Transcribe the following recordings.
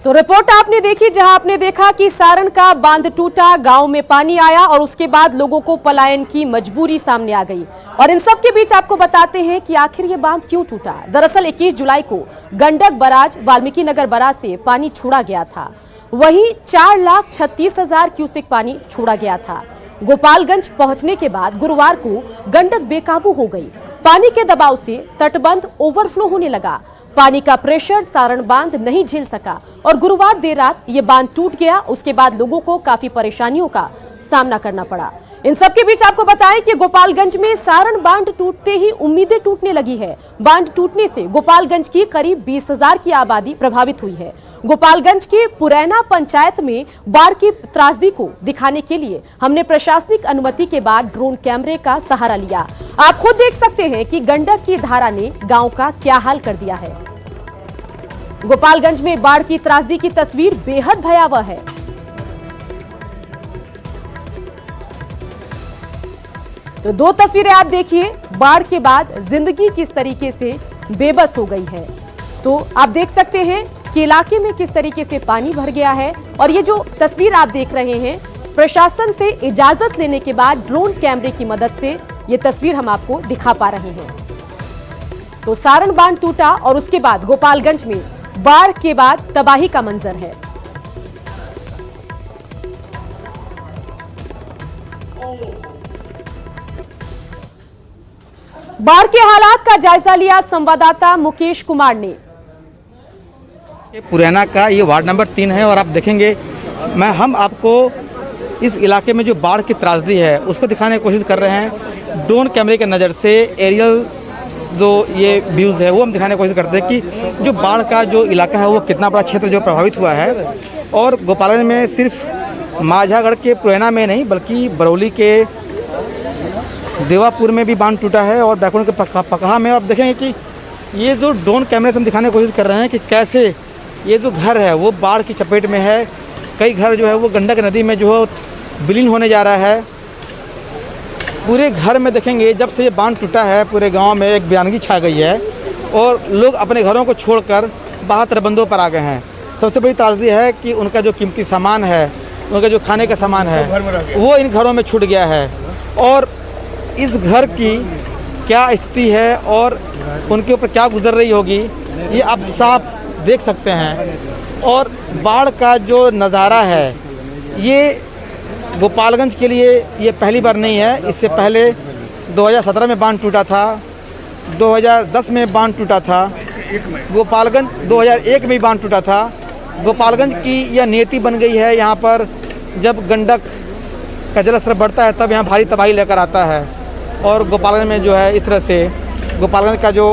तो रिपोर्ट आपने देखी, जहां आपने देखा कि सारण का बांध टूटा, गांव में पानी आया और उसके बाद लोगों को पलायन की मजबूरी सामने आ गई। और इन सब के बीच आपको बताते हैं कि आखिर ये बांध क्यों टूटा। दरअसल 21 जुलाई को गंडक बराज वाल्मीकि नगर बराज से पानी छोड़ा गया था। वहीं 4,36,000 क्यूसेक पानी छोड़ा गया था। गोपालगंज पहुंचने के बाद गुरुवार को गंडक बेकाबू हो गई। पानी के दबाव से तटबंध ओवरफ्लो होने लगा। पानी का प्रेशर सारण बांध नहीं झेल सका और गुरुवार देर रात ये बांध टूट गया। उसके बाद लोगों को काफी परेशानियों का सामना करना पड़ा। इन सब के बीच आपको बताएं कि गोपालगंज में सारण बांध टूटते ही उम्मीदें टूटने लगी है। बांध टूटने से गोपालगंज की करीब 20,000 की आबादी प्रभावित हुई है। गोपालगंज के पुरैना पंचायत में बाढ़ की त्रासदी को दिखाने के लिए हमने प्रशासनिक अनुमति के बाद ड्रोन कैमरे का सहारा लिया। आप खुद देख सकते हैं कि गंडक की धारा ने गांव का क्या हाल कर दिया है। गोपालगंज में बाढ़ की त्रासदी की तस्वीर बेहद भयावह है। तो दो तस्वीरें आप देखिए, बाढ़ के बाद जिंदगी किस तरीके से बेबस हो गई है। तो आप देख सकते हैं कि इलाके में किस तरीके से पानी भर गया है। और ये जो तस्वीर आप देख रहे हैं, प्रशासन से इजाजत लेने के बाद ड्रोन कैमरे की मदद से ये तस्वीर हम आपको दिखा पा रहे हैं। तो सारण बांध टूटा और उसके बाद गोपालगंज में बाढ़ के बाद तबाही का मंजर है। बाढ़ के हालात का जायजा लिया संवाददाता मुकेश कुमार ने। पुरैना का ये वार्ड नंबर 3 है और आप देखेंगे हम आपको इस इलाके में जो बाढ़ की त्रासदी है उसको दिखाने की कोशिश कर रहे हैं। ड्रोन कैमरे के नज़र से एरियल जो ये व्यूज़ है वो हम दिखाने की कोशिश करते हैं कि जो बाढ़ का जो इलाका है वो कितना बड़ा क्षेत्र जो प्रभावित हुआ है। और गोपालगंज में सिर्फ माझागढ़ के पुरैना में नहीं बल्कि बरौली के देवापुर में भी बांध टूटा है और बैकुंठ के पकहा में आप देखेंगे कि ये जो ड्रोन कैमरे से हम दिखाने की कोशिश कर रहे हैं कि कैसे ये जो घर है वो बाढ़ की चपेट में है। कई घर जो है वो गंडक नदी में जो है विलीन होने जा रहा है। पूरे घर में देखेंगे जब से ये बांध टूटा है पूरे गांव में एक वीरानगी छा गई है और लोग अपने घरों को छोड़कर बाहर तटबंधों पर आ गए हैं। सबसे बड़ी त्रासदी है कि उनका जो कीमती सामान है, उनका जो खाने का सामान है वो इन घरों में छूट गया है। और इस घर की क्या स्थिति है और उनके ऊपर क्या गुजर रही होगी ये आप साफ देख सकते हैं। और बाढ़ का जो नज़ारा है ये गोपालगंज के लिए ये पहली बार नहीं है। इससे पहले 2017 में बांध टूटा था, 2010 में बांध टूटा था, गोपालगंज 2001 में भी बांध टूटा था। गोपालगंज की यह नीति बन गई है, यहाँ पर जब गंडक का जलस्तर बढ़ता है तब यहाँ भारी तबाही लेकर आता है। और गोपालगंज में जो है इस तरह से गोपालगंज का जो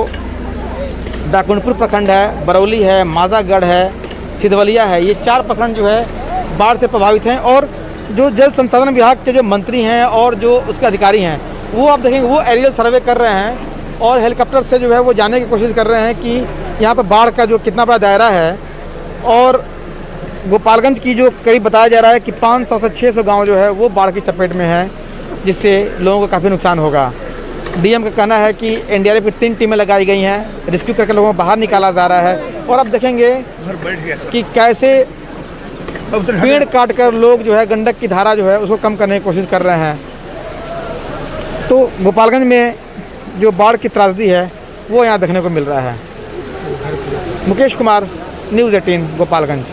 बैकुंठपुर प्रखंड है, बरौली है, माझागढ़ है, सिधवलिया है, ये 4 प्रखंड जो है बाढ़ से प्रभावित हैं। और जो जल संसाधन विभाग के जो मंत्री हैं और जो उसके अधिकारी हैं वो आप देखेंगे वो एरियल सर्वे कर रहे हैं और हेलीकॉप्टर से जो है वो जानने की कोशिश कर रहे हैं कि यहाँ पर बाढ़ का जो कितना बड़ा दायरा है। और गोपालगंज की जो करीब बताया जा रहा है कि 500 से 600 गाँव जो है वो बाढ़ की चपेट में है, जिससे लोगों को काफ़ी नुकसान होगा। डीएम का कहना है कि एनडीआरएफ की 3 टीमें लगाई गई हैं, रेस्क्यू करके लोगों को बाहर निकाला जा रहा है। और आप देखेंगे कि कैसे पेड़ काटकर लोग जो है गंडक की धारा जो है उसको कम करने की कोशिश कर रहे हैं। तो गोपालगंज में जो बाढ़ की त्रासदी है वो यहाँ देखने को मिल रहा है। मुकेश कुमार, न्यूज़ 18 गोपालगंज।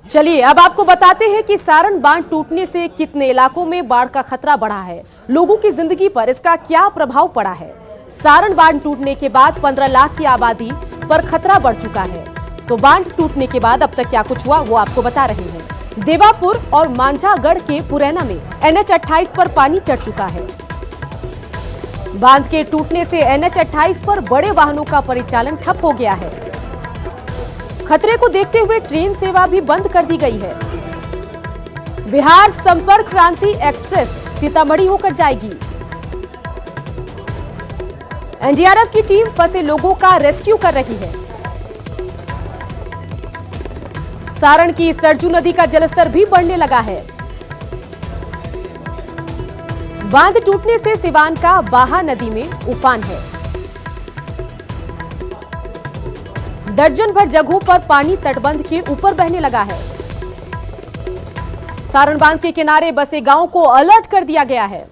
चलिए अब आपको बताते हैं कि सारण बांध टूटने से कितने इलाकों में बाढ़ का खतरा बढ़ा है, लोगों की जिंदगी पर इसका क्या प्रभाव पड़ा है। सारण बांध टूटने के बाद 15 लाख की आबादी पर खतरा बढ़ चुका है। तो बांध टूटने के बाद अब तक क्या कुछ हुआ वो आपको बता रहे हैं। देवापुर और मांझागढ़ के पुरैना में NH 28 पर पानी चढ़ चुका है। बांध के टूटने से NH 28 पर बड़े वाहनों का परिचालन ठप हो गया है। खतरे को देखते हुए ट्रेन सेवा भी बंद कर दी गई है। बिहार संपर्क क्रांति एक्सप्रेस सीतामढ़ी होकर जाएगी। एनडीआरएफ की टीम फंसे लोगों का रेस्क्यू कर रही है। सारण की सरजू नदी का जलस्तर भी बढ़ने लगा है। बांध टूटने से सिवान का बाहा नदी में उफान है। दर्जन भर जगहों पर पानी तटबंध के ऊपर बहने लगा है। सारण बांध के किनारे बसे गांव को अलर्ट कर दिया गया है।